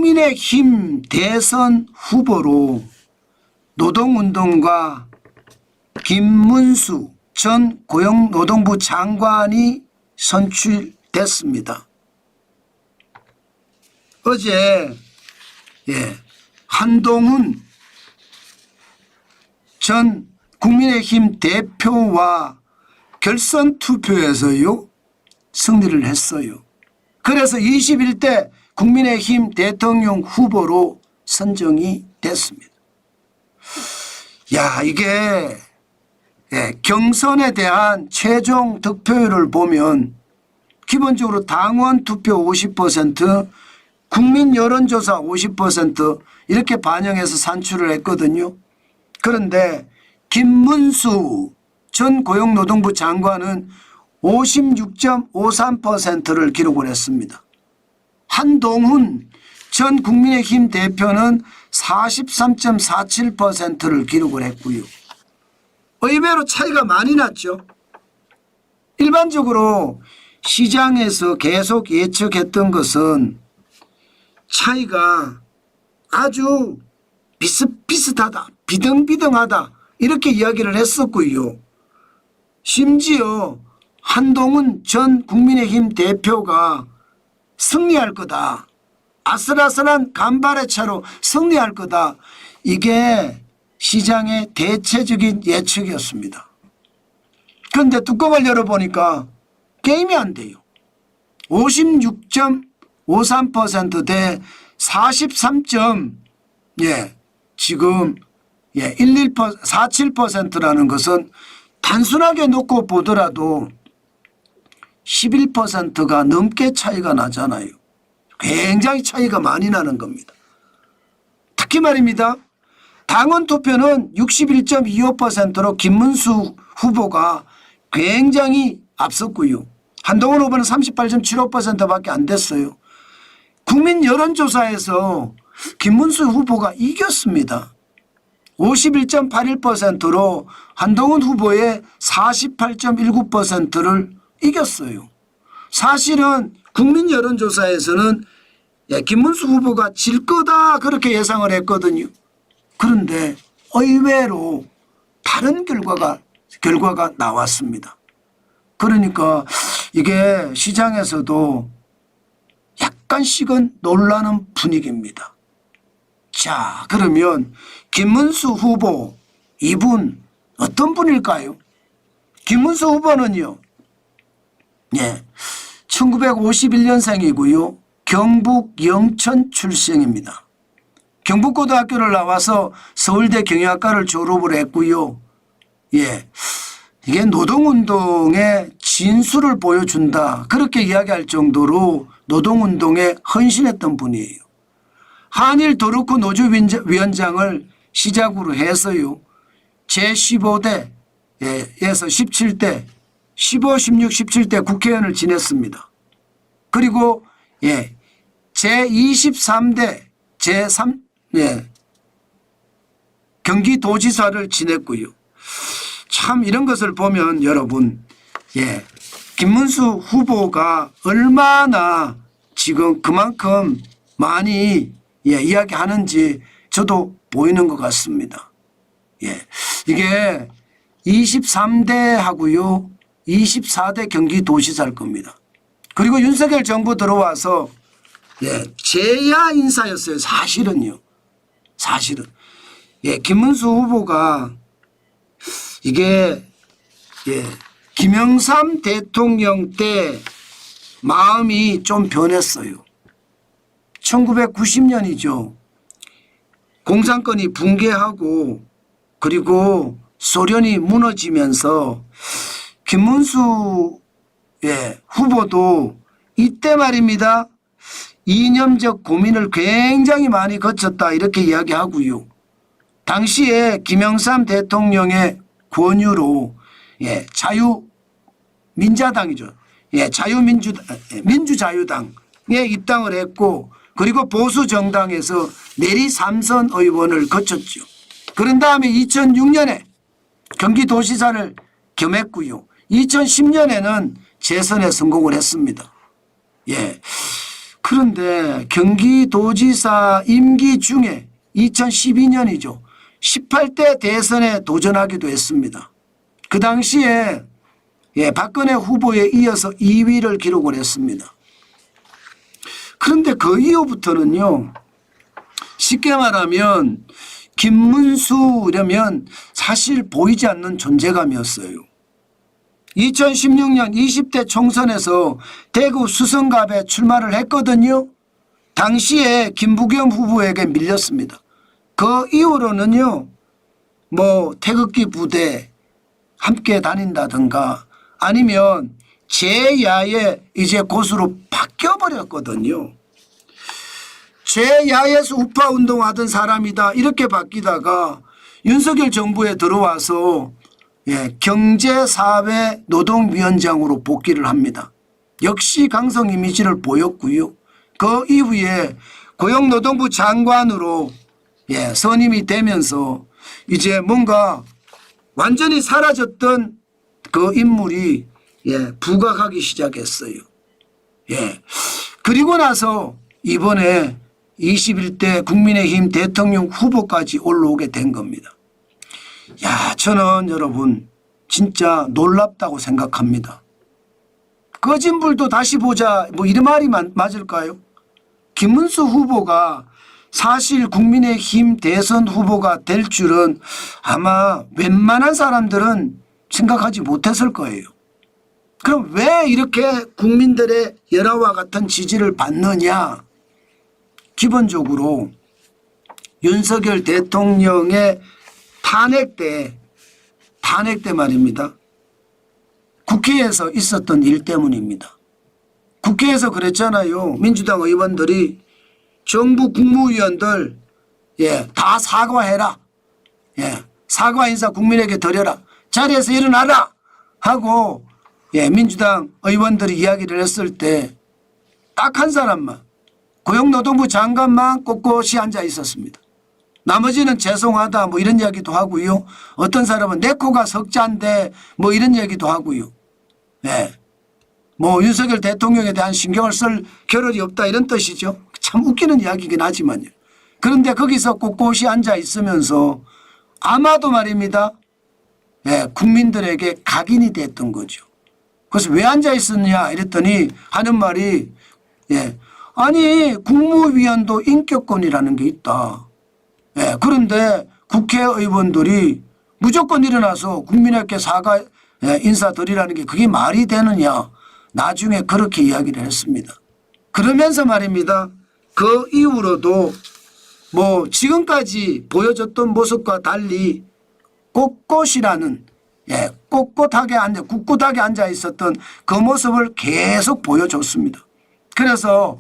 국민의힘 대선 후보로 노동운동가 김문수 전 고용노동부 장관이 선출됐습니다. 어제 한동훈 전 국민의힘 대표와 결선 투표에서요 승리를 했어요. 그래서 21대 국민의힘 대통령 후보로 선정이 됐습니다. 야, 이게 경선에 대한 최종 득표율을 보면 기본적으로 당원 투표 50%, 국민 여론조사 50% 이렇게 반영해서 산출을 했거든요. 그런데 김문수 전 고용노동부 장관은 56.53%를 기록을 했습니다. 한동훈 전 국민의힘 대표는 43.47%를 기록을 했고요. 의외로 차이가 많이 났죠. 일반적으로 시장에서 계속 예측했던 것은 차이가 아주 비슷비슷하다, 비등비등하다 이렇게 이야기를 했었고요. 심지어 한동훈 전 국민의힘 대표가 승리할 거다. 아슬아슬한 간발의 차로 승리할 거다. 이게 시장의 대체적인 예측이었습니다. 그런데 뚜껑을 열어보니까 게임이 안 돼요. 56.53% 대 43. 지금 47%라는 것은 단순하게 놓고 보더라도 11%가 넘게 차이가 나잖아요. 굉장히 차이가 많이 나는 겁니다. 특히 말입니다. 당원 투표는 61.25%로 김문수 후보가 굉장히 앞섰고요. 한동훈 후보는 38.75%밖에 안 됐어요. 국민 여론조사에서 김문수 후보가 이겼습니다. 51.81%로 한동훈 후보의 48.19%를 이겼어요. 사실은 국민 여론조사에서는 김문수 후보가 질 거다 그렇게 예상을 했거든요. 그런데 의외로 다른 결과가 나왔습니다. 그러니까 이게 시장에서도 약간씩은 놀라는 분위기입니다. 자, 그러면 김문수 후보 이분 어떤 분일까요? 김문수 후보는요. 1951년생이고요. 경북 영천 출생입니다. 경북고등학교를 나와서 서울대 경영학과를 졸업을 했고요. 이게 노동운동의 진수를 보여준다. 그렇게 이야기할 정도로 노동운동에 헌신했던 분이에요. 한일 도르코 노조위원장을 시작으로 해서요. 제15대에서 17대, 15, 16, 17대 국회의원을 지냈습니다. 그리고 제23대, 제3, 경기도지사를 지냈고요. 참 이런 것을 보면 여러분, 김문수 후보가 얼마나 지금 그만큼 많이 이야기하는지 저도 보이는 것 같습니다. 이게 23대하고요. 24대 경기도지사일 겁니다. 그리고 윤석열 정부 들어와서 제야 인사였어요. 사실은요. 사실은. 김문수 후보가 이게 김영삼 대통령 때 마음이 좀 변했어요. 1990년이죠. 공산권이 붕괴하고 그리고 소련이 무너지면서 김문수 후보도 이때 말입니다. 이념적 고민을 굉장히 많이 거쳤다 이렇게 이야기하고요. 당시에 김영삼 대통령의 권유로 자유민자당이죠. 민주자유당에 입당을 했고 그리고 보수정당에서 내리 3선 의원을 거쳤죠. 그런 다음에 2006년에 경기도지사를 겸했고요. 2010년에는 재선에 성공을 했습니다. 그런데 경기도지사 임기 중에 2012년이죠. 18대 대선에 도전하기도 했습니다. 그 당시에 박근혜 후보에 이어서 2위를 기록을 했습니다. 그런데 그 이후부터는요. 쉽게 말하면 김문수라면 사실 보이지 않는 존재감이었어요. 2016년 20대 총선에서 대구 수성갑에 출마를 했거든요. 당시에 김부겸 후보에게 밀렸습니다. 그 이후로는요. 뭐 태극기 부대 함께 다닌다든가 아니면 제야의 이제 고수로 바뀌어버렸거든요. 제야에서 우파 운동하던 사람이다 이렇게 바뀌다가 윤석열 정부에 들어와서 경제사회 노동위원장으로 복귀를 합니다. 역시 강성 이미지를 보였고요. 그 이후에 고용노동부 장관으로 선임이 되면서 이제 뭔가 완전히 사라졌던 그 인물이 부각하기 시작했어요. 그리고 나서 이번에 21대 국민의힘 대통령 후보까지 올라오게 된 겁니다. 야, 저는 여러분 진짜 놀랍다고 생각합니다. 꺼진 불도 다시 보자 뭐 이런 말이 맞을까요? 김문수 후보가 사실 국민의힘 대선 후보가 될 줄은 아마 웬만한 사람들은 생각하지 못했을 거예요. 그럼 왜 이렇게 국민들의 열화와 같은 지지를 받느냐? 기본적으로 윤석열 대통령의 탄핵 때 말입니다. 국회에서 있었던 일 때문입니다. 국회에서 그랬잖아요. 민주당 의원들이 정부 국무위원들 다 사과해라. 사과 인사 국민에게 드려라. 자리에서 일어나라 하고 민주당 의원들이 이야기를 했을 때 딱 한 사람만 고용노동부 장관만 꼿꼿이 앉아 있었습니다. 나머지는 죄송하다 뭐 이런 이야기도 하고요. 어떤 사람은 내 코가 석자인데 뭐 이런 얘기도 하고요. 뭐 윤석열 대통령에 대한 신경을 쓸 겨를이 없다 이런 뜻이죠. 참 웃기는 이야기긴 하지만요. 그런데 거기서 꼿꼿이 앉아 있으면서 아마도 말입니다. 국민들에게 각인이 됐던 거죠. 그래서 왜 앉아 있었냐 이랬더니 하는 말이 아니 국무위원도 인격권이라는 게 있다. 그런데 국회의원들이 무조건 일어나서 국민에게 사과 인사드리라는 게 그게 말이 되느냐. 나중에 그렇게 이야기를 했습니다. 그러면서 말입니다. 그 이후로도 뭐 지금까지 보여줬던 모습과 달리 꼿꼿이라는 꿋꿋하게 앉아 있었던 그 모습을 계속 보여줬습니다. 그래서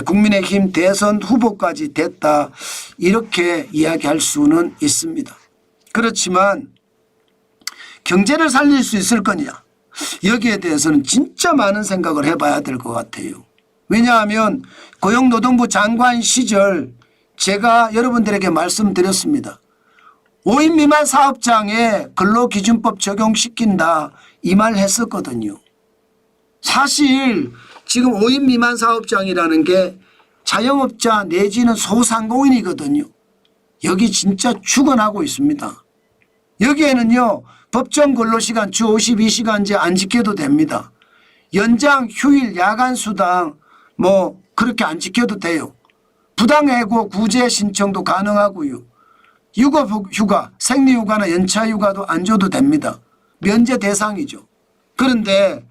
국민의힘 대선 후보까지 됐다 이렇게 이야기할 수는 있습니다. 그렇지만 경제를 살릴 수 있을 거냐 여기에 대해서는 진짜 많은 생각을 해봐야 될 것 같아요. 왜냐하면 고용노동부 장관 시절 제가 여러분들에게 말씀드렸습니다. 5인 미만 사업장에 근로기준법 적용시킨다 이 말 했었거든요. 사실 지금 5인 미만 사업장이라는 게 자영업자 내지는 소상공인이거든요. 여기 진짜 죽어나고 있습니다. 여기에는요 법정 근로시간 주 52시간제 안 지켜도 됩니다. 연장 휴일 야간 수당 뭐 그렇게 안 지켜도 돼요. 부당해고 구제 신청도 가능하고요. 육아휴가 생리휴가나 연차휴가도 안 줘도 됩니다. 면제 대상이죠. 그런데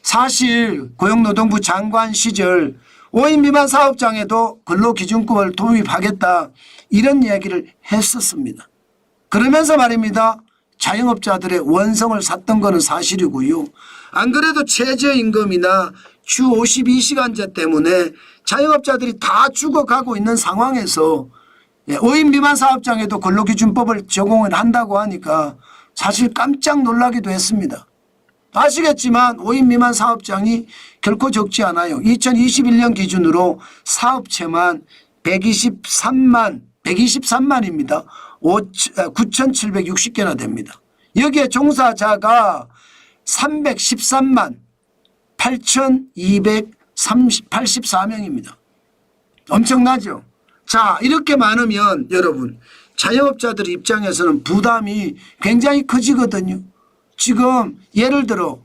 사실 고용노동부 장관 시절 5인 미만 사업장에도 근로기준법을 도입하겠다 이런 이야기를 했었습니다. 그러면서 말입니다. 자영업자들의 원성을 샀던 거는 사실이고요. 안 그래도 최저임금이나 주 52시간제 때문에 자영업자들이 다 죽어가고 있는 상황에서 5인 미만 사업장에도 근로기준법을 적용을 한다고 하니까 사실 깜짝 놀라기도 했습니다. 아시겠지만 5인 미만 사업장이 결코 적지 않아요. 2021년 기준으로 사업체만 123만입니다. 9,760개나 됩니다. 여기에 종사자가 313만 8,284명입니다. 엄청나죠. 자, 이렇게 많으면 여러분 자영업자들 입장에서는 부담이 굉장히 커지거든요. 지금 예를 들어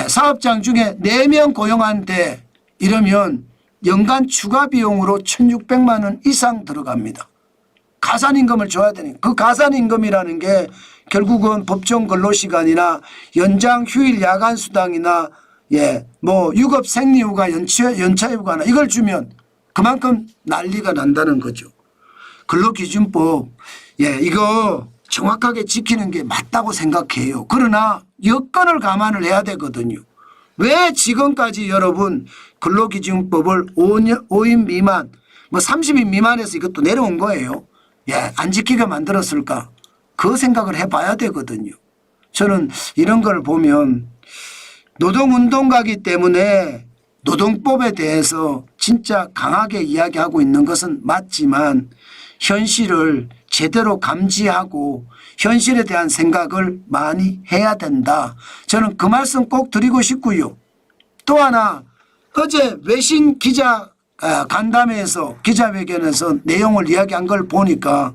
사업장 중에 4명 고용하는데 이러면 연간 추가 비용으로 1,600만 원 이상 들어갑니다. 가산임금을 줘야 되니까. 그 가산임금이라는 게 결국은 법정 근로시간이나 연장 휴일 야간 수당이나 뭐 유급 생리휴가 연차휴가나 이걸 주면 그만큼 난리가 난다는 거죠. 근로기준법 이거 정확하게 지키는 게 맞다고 생각해요. 그러나 여건을 감안을 해야 되거든요. 왜 지금까지 여러분 근로기준법을 5인 미만 뭐 30인 미만에서 이것도 내려온 거예요. 안 지키게 만들었을까? 그 생각을 해봐야 되거든요. 저는 이런 걸 보면 노동운동가기 때문에 노동법에 대해서 진짜 강하게 이야기하고 있는 것은 맞지만 현실을 제대로 감지하고 현실에 대한 생각을 많이 해야 된다. 저는 그 말씀 꼭 드리고 싶고요. 또 하나 어제 외신 기자 간담회에서 기자회견에서 내용을 이야기한 걸 보니까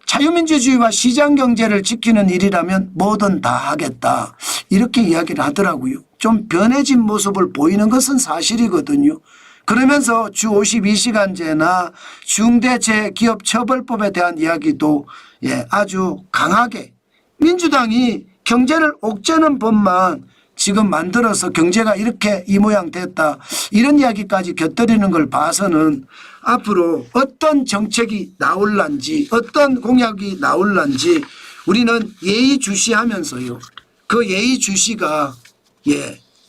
자유민주주의와 시장경제를 지키는 일이라면 뭐든 다 하겠다 이렇게 이야기를 하더라고요. 좀 변해진 모습을 보이는 것은 사실이거든요. 그러면서 주 52시간제나 중대재해기업처벌법에 대한 이야기도 아주 강하게 민주당이 경제를 옥죄는 법만 지금 만들어서 경제가 이렇게 이 모양 됐다 이런 이야기까지 곁들이는 걸 봐서는 앞으로 어떤 정책이 나올란지 어떤 공약이 나올란지 우리는 예의주시하면서요. 그 예의주시가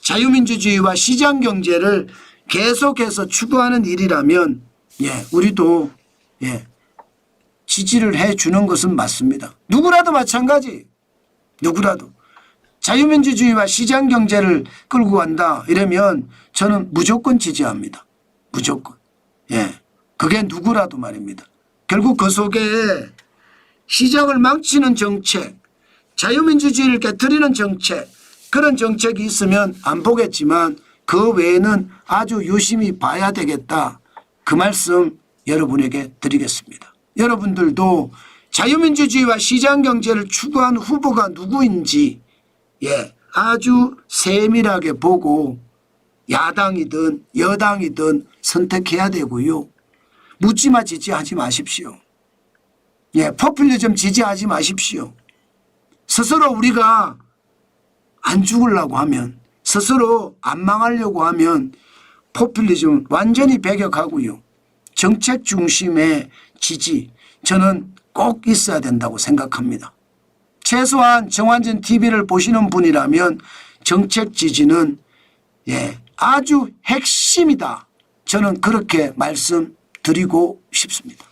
자유민주주의와 시장경제를 계속해서 추구하는 일이라면 우리도 지지를 해 주는 것은 맞습니다. 누구라도 마찬가지. 누구라도. 자유민주주의와 시장경제를 끌고 간다 이러면 저는 무조건 지지합니다. 무조건. 그게 누구라도 말입니다. 결국 그 속에 시장을 망치는 정책, 자유민주주의를 깨트리는 정책 그런 정책이 있으면 안 보겠지만 그 외에는 아주 유심히 봐야 되겠다. 그 말씀 여러분에게 드리겠습니다. 여러분들도 자유민주주의와 시장경제를 추구하는 후보가 누구인지 아주 세밀하게 보고 야당이든 여당이든 선택해야 되고요. 묻지마 지지하지 마십시오. 포퓰리즘 지지하지 마십시오. 스스로 우리가 안 죽으려고 하면 스스로 안 망하려고 하면 포퓰리즘 완전히 배격하고요. 정책 중심의 지지 저는 꼭 있어야 된다고 생각합니다. 최소한 정환전 TV를 보시는 분이라면 정책 지지는 아주 핵심이다. 저는 그렇게 말씀드리고 싶습니다.